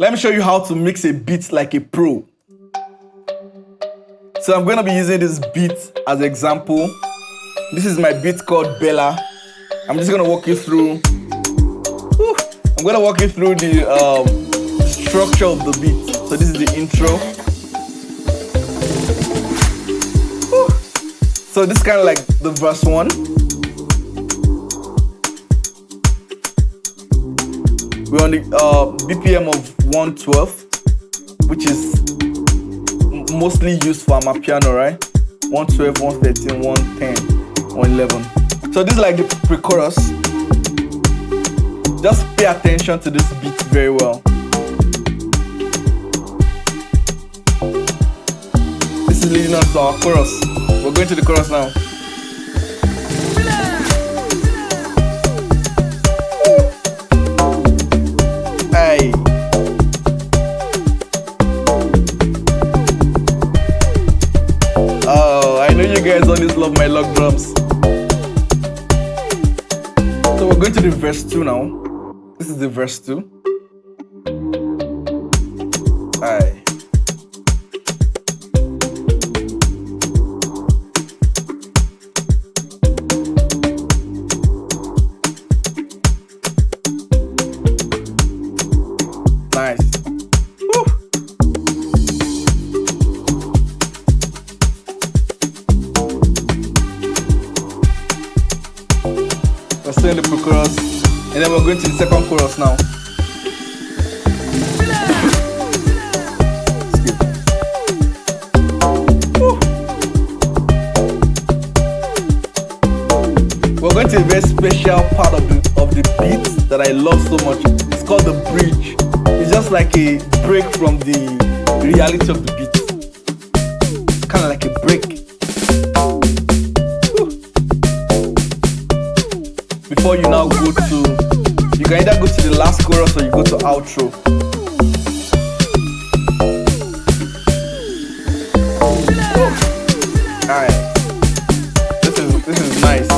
Let me show you how to mix a beat like a pro. So I'm going to be using this beat as an example. This is my beat called Bella. I'm just going to walk you through. I'm going to walk you through the structure of the beat. So this is the intro. So this is kind of like the verse 1. We're on the BPM of 112, which is mostly used for armature, right? 112, 113, 110, 111. So this is like the pre-chorus. Just pay attention to this beat very well. This is leading us to our chorus. We're going to the chorus now. Hey. Oh, I know you guys always love my log drums. So we're going to the verse 2 now. This is the verse 2. Aye. Nice. Woo. We're still in the pre-chorus, and then we're going to the second chorus now. We're going to a very special part of the beat that I love so much. It's called the bridge. It's just like a break from the reality of the beat. It's kind of like a break. Before you now go to, you can either go to the last chorus or you go to outro. Alright. This is nice.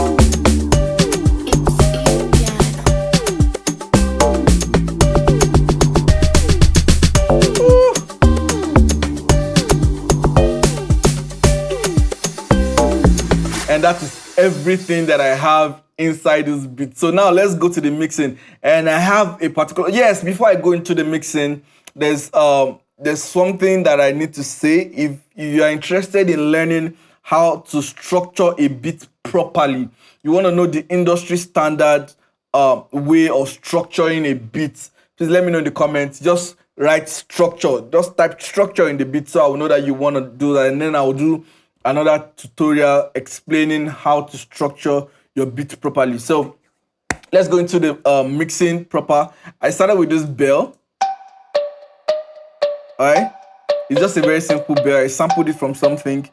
And that is everything that I have inside this beat. So now let's go to the mixing. And I have a particular, yes, before I go into the mixing, there's something that I need to say. If you are interested in learning how to structure a beat properly, you want to know the industry standard way of structuring a beat, please let me know in the comments. Just write structure, just type structure in the beat so I will know that you want to do that, and then I'll do another tutorial explaining how to structure your beat properly. So let's go into the mixing proper. I started with this bell. Alright, it's just a very simple bell. I sampled it from something,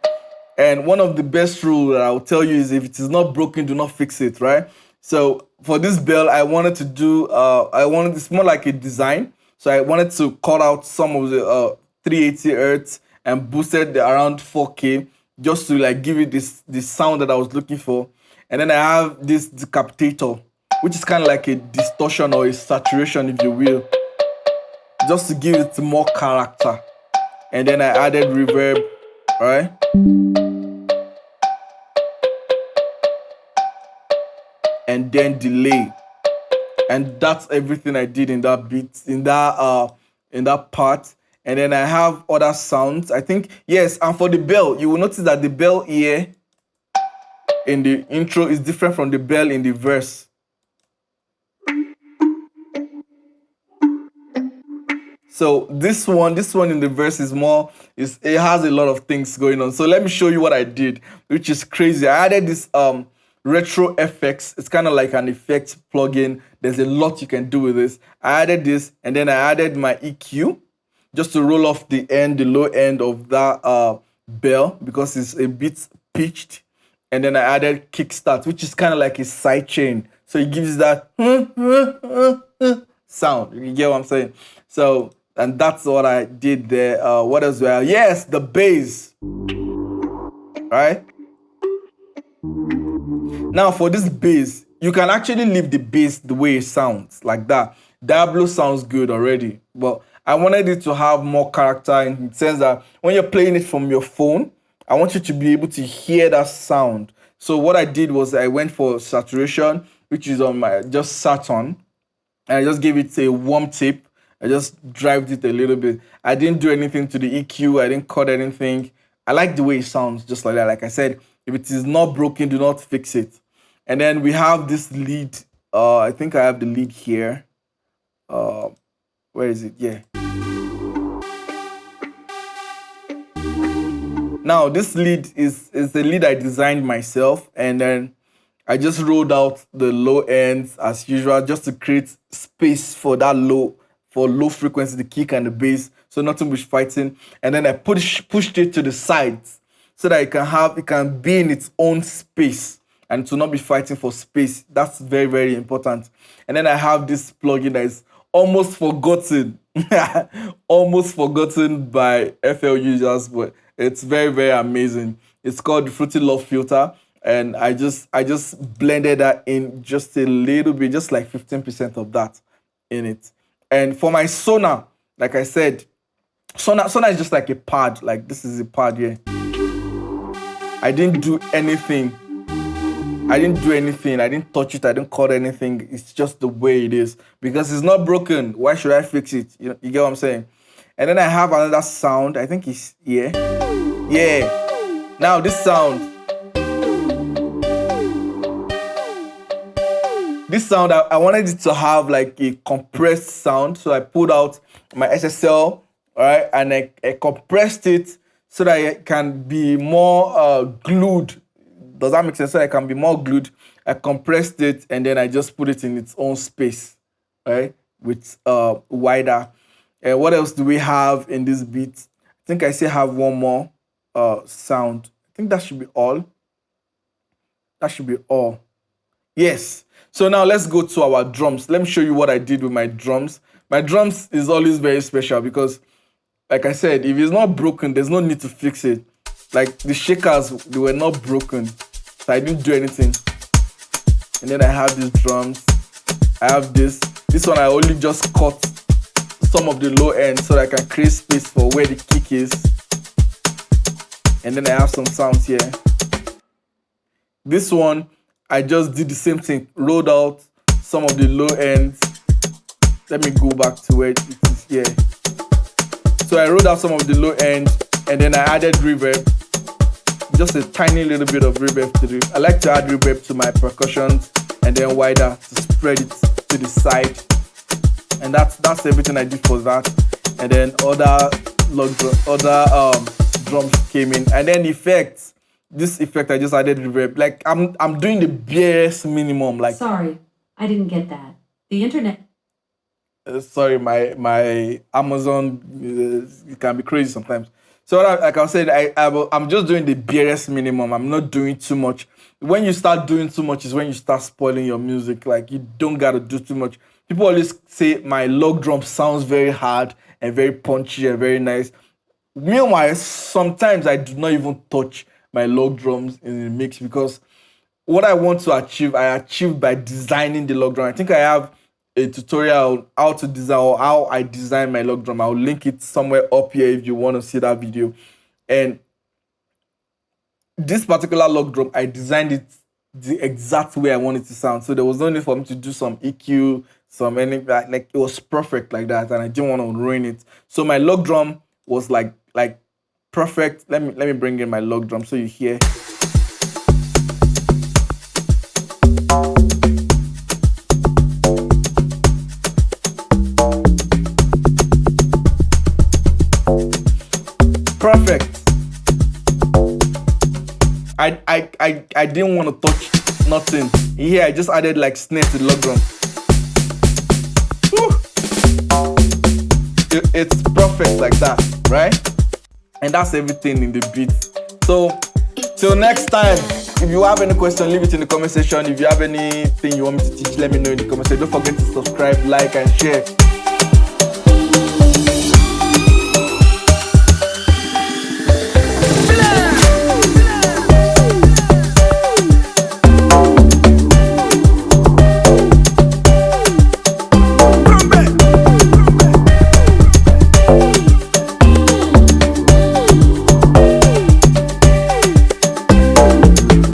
and one of the best rules that I'll tell you is if it is not broken, do not fix it, right? So for this bell, I wanted to do it's more like a design. So I wanted to cut out some of the 380 hertz and boosted around 4K, just to like give it this sound that I was looking for. And then I have this decapitator, which is kind of like a distortion or a saturation, if you will, just to give it more character. And then I added reverb, right? And then delay. And that's everything I did in that beat, in that part. And then I have other sounds, I think. Yes, and for the bell, you will notice that the bell here in the intro is different from the bell in the verse. So this one in the verse is more, it has a lot of things going on. So let me show you what I did, which is crazy. I added this retro effects. It's kind of like an effect plugin. There's a lot you can do with this. I added this, and then I added my EQ just to roll off the low end of that bell, because it's a bit pitched. And then I added kickstart, which is kind of like a side chain. So it gives that sound. You get what I'm saying? So, and that's what I did there. What else? Well, yes, the bass. Right? Now for this bass, you can actually leave the bass the way it sounds, like that. Diablo sounds good already, but I wanted it to have more character in the sense that when you're playing it from your phone, I want you to be able to hear that sound. So what I did was I went for saturation, which is on my just sat on, and I just gave it a warm tip. I just drived it a little bit. I didn't do anything to the EQ. I didn't cut anything. I like the way it sounds, just like that. Like I said, if it is not broken, do not fix it. And then we have this lead. I think I have the lead here. Where is it? Yeah. Now this lead is the lead I designed myself, and then I just rolled out the low ends as usual, just to create space for that low frequency, the kick and the bass, so nothing was fighting. And then I pushed it to the sides so that it can be in its own space and to not be fighting for space. That's very, very important. And then I have this plugin that is almost forgotten, almost forgotten by FL users, but it's very, very amazing. It's called the Fruity Love Filter. And I just blended that in just a little bit, just like 15% of that in it. And for my Sonar, like I said, Sonar is just like a pad. Like this is a pad here. I didn't do anything. I didn't touch it. I didn't cut anything. It's just the way it is because it's not broken. Why should I fix it? You get what I'm saying? And then I have another sound. I think it's here. Yeah. Now this sound. This sound, I wanted it to have like a compressed sound. So I pulled out my SSL, all right, and I compressed it so that it can be more glued. Does that make sense? So I can be more glued. I compressed it and then I just put it in its own space, right, with wider. And what else do we have in this beat? I think I still have one more sound. I think that should be all. That should be all. Yes. So now let's go to our drums. Let me show you what I did with my drums. My drums is always very special because, like I said, if it's not broken, there's no need to fix it. Like the shakers, they were not broken, so I didn't do anything. And then I have these drums. I have this. This one I only just cut some of the low end so that I can create space for where the kick is. And then I have some sounds here. This one, I just did the same thing, rolled out some of the low ends. Let me go back to where it is here. So I rolled out some of the low end and then I added reverb. Just a tiny little bit of reverb to do. I like to add reverb to my percussions and then wider to spread it to the side. And that's everything I did for that. And then other drums came in. And then effects. This effect I just added reverb. Like I'm doing the barest minimum. Like sorry, I didn't get that. The internet. Sorry, my Amazon it can be crazy sometimes. So like I said, I'm just doing the barest minimum. I'm not doing too much. When you start doing too much is when you start spoiling your music. Like you don't gotta do too much. People always say my log drum sounds very hard and very punchy and very nice. Meanwhile, sometimes I do not even touch my log drums in the mix because what I want to achieve, I achieved by designing the log drum. I think I have a tutorial on how to design or how I design my log drum. I'll link it somewhere up here if you want to see that video. And this particular log drum, I designed it the exact way I want it to sound. So there was no need for me to do some EQ, like it was perfect like that, and I didn't want to ruin it. So my log drum was like perfect. Let me bring in my log drum so you hear. Perfect. I didn't want to touch nothing. Here I just added like snare to the log drum. It's perfect like that, right? And that's everything in the beat. So till next time, if you have any question, leave it in the comment section. If you have anything you want me to teach, let me know in the comment section. Don't forget to subscribe, like, and share.